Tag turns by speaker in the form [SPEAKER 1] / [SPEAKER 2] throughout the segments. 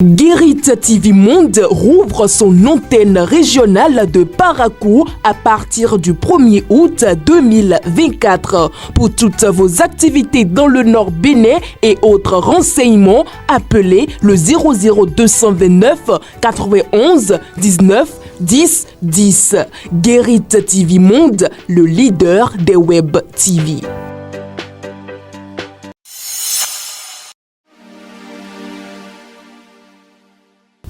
[SPEAKER 1] Guérit TV Monde rouvre son antenne régionale de Parakou à partir du 1er août 2024. Pour toutes vos activités dans le Nord Bénin et autres renseignements, appelez le 00229 91 19 10 10. Guérit TV Monde, le leader des Web TV.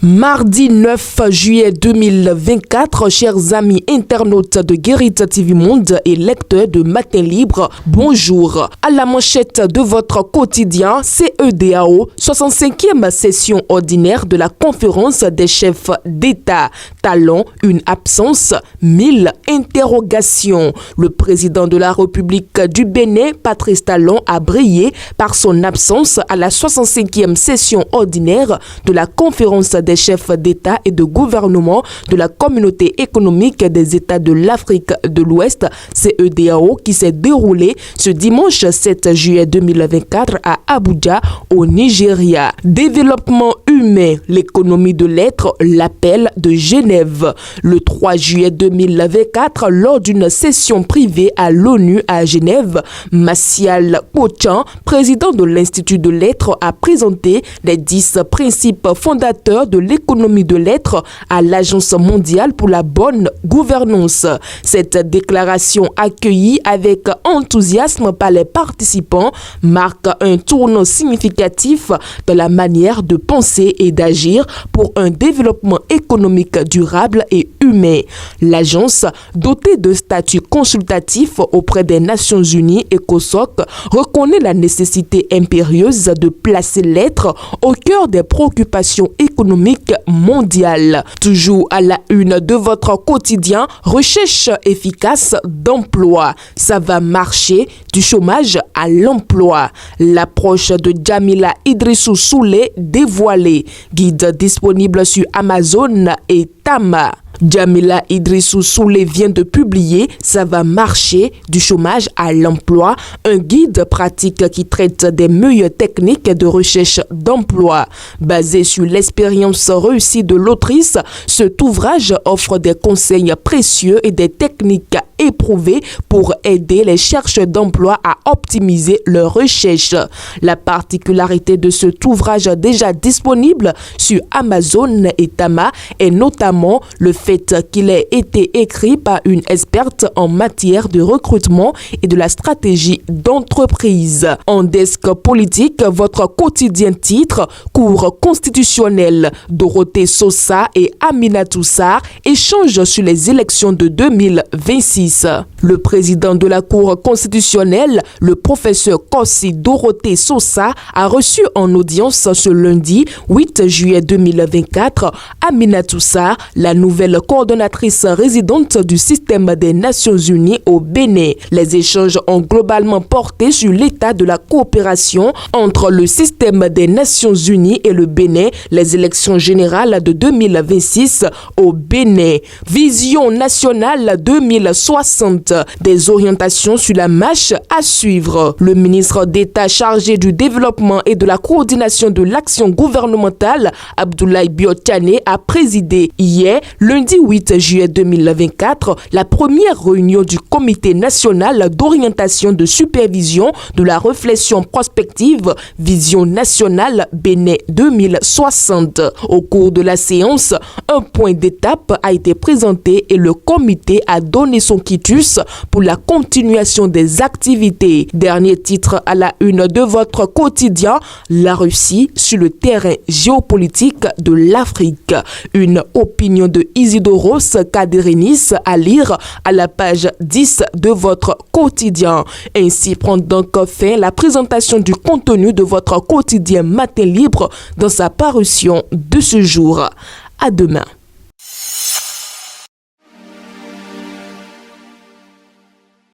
[SPEAKER 1] Mardi 9 juillet 2024, chers amis internautes de Guérit TV Monde et lecteurs de Matin Libre, bonjour. À la manchette de votre quotidien, CEDEAO, 65e session ordinaire de la conférence des chefs d'État. Talon, une absence, 1000 interrogations. Le président de la République du Bénin, Patrice Talon, a brillé par son absence à la 65e session ordinaire de la conférence des chefs d'État et de gouvernement de la communauté économique des États de l'Afrique de l'Ouest, CEDEAO, qui s'est déroulée ce dimanche 7 juillet 2024 à Abuja, au Nigeria. Développement humain, l'économie de l'être, l'appel de Genève. Le 3 juillet 2024, lors d'une session privée à l'ONU à Genève, Macial Kochan, président de l'Institut de l'être, a présenté les 10 principes fondateurs de l'économie de l'être à l'Agence mondiale pour la bonne gouvernance. Cette déclaration accueillie avec enthousiasme par les participants marque un tournant significatif dans la manière de penser et d'agir pour un développement économique durable et humain. L'agence, dotée de statut consultatif auprès des Nations Unies, ECOSOC, reconnaît la nécessité impérieuse de placer l'être au cœur des préoccupations économiques mondiale. Toujours à la une de votre quotidien, recherche efficace d'emploi. Ça va marcher du chômage à l'emploi. L'approche de Jamila Idrissou Soulé dévoilée. Guide disponible sur Amazon et Tama. Jamila Idrissou Soulé vient de publier « Ça va marcher du chômage à l'emploi », un guide pratique qui traite des meilleures techniques de recherche d'emploi. Basé sur l'expérience réussie de l'autrice, cet ouvrage offre des conseils précieux et des techniques éprouvées pour aider les chercheurs d'emploi à optimiser leurs recherches. La particularité de cet ouvrage déjà disponible sur Amazon et Tama est notamment le fait qu'il ait été écrit par une experte en matière de recrutement et de la stratégie d'entreprise. En desk politique, votre quotidien titre « Cour constitutionnelle ». Dorothée Sosa et Aminatou Sarr échangent sur les élections de 2026. Le président de la Cour constitutionnelle, le professeur Kossi Dorothée Sosa, a reçu en audience ce lundi 8 juillet 2024 Aminatou Sarr, la nouvelle coordonnatrice résidente du système des Nations Unies au Bénin. Les échanges ont globalement porté sur l'état de la coopération entre le système des Nations Unies et le Bénin, les élections générales de 2026 au Bénin. Vision nationale 2060, des orientations sur la marche à suivre. Le ministre d'État chargé du développement et de la coordination de l'action gouvernementale, Abdoulaye Biotane, a présidé hier, lundi 8 juillet 2024, la première réunion du Comité national d'orientation de supervision de la réflexion prospective Vision nationale Bénin 2060. Au cours de la séance, un point d'étape a été présenté et le comité a donné son quitus pour la continuation des activités. Dernier titre à la une de votre quotidien, la Russie sur le terrain géopolitique de l'Afrique. Une opinion de Isidoros Kaderinis à lire à la page 10 de votre quotidien. Ainsi prend donc fin la présentation du contenu de votre quotidien Matin Libre dans sa parution de ce jour. À demain.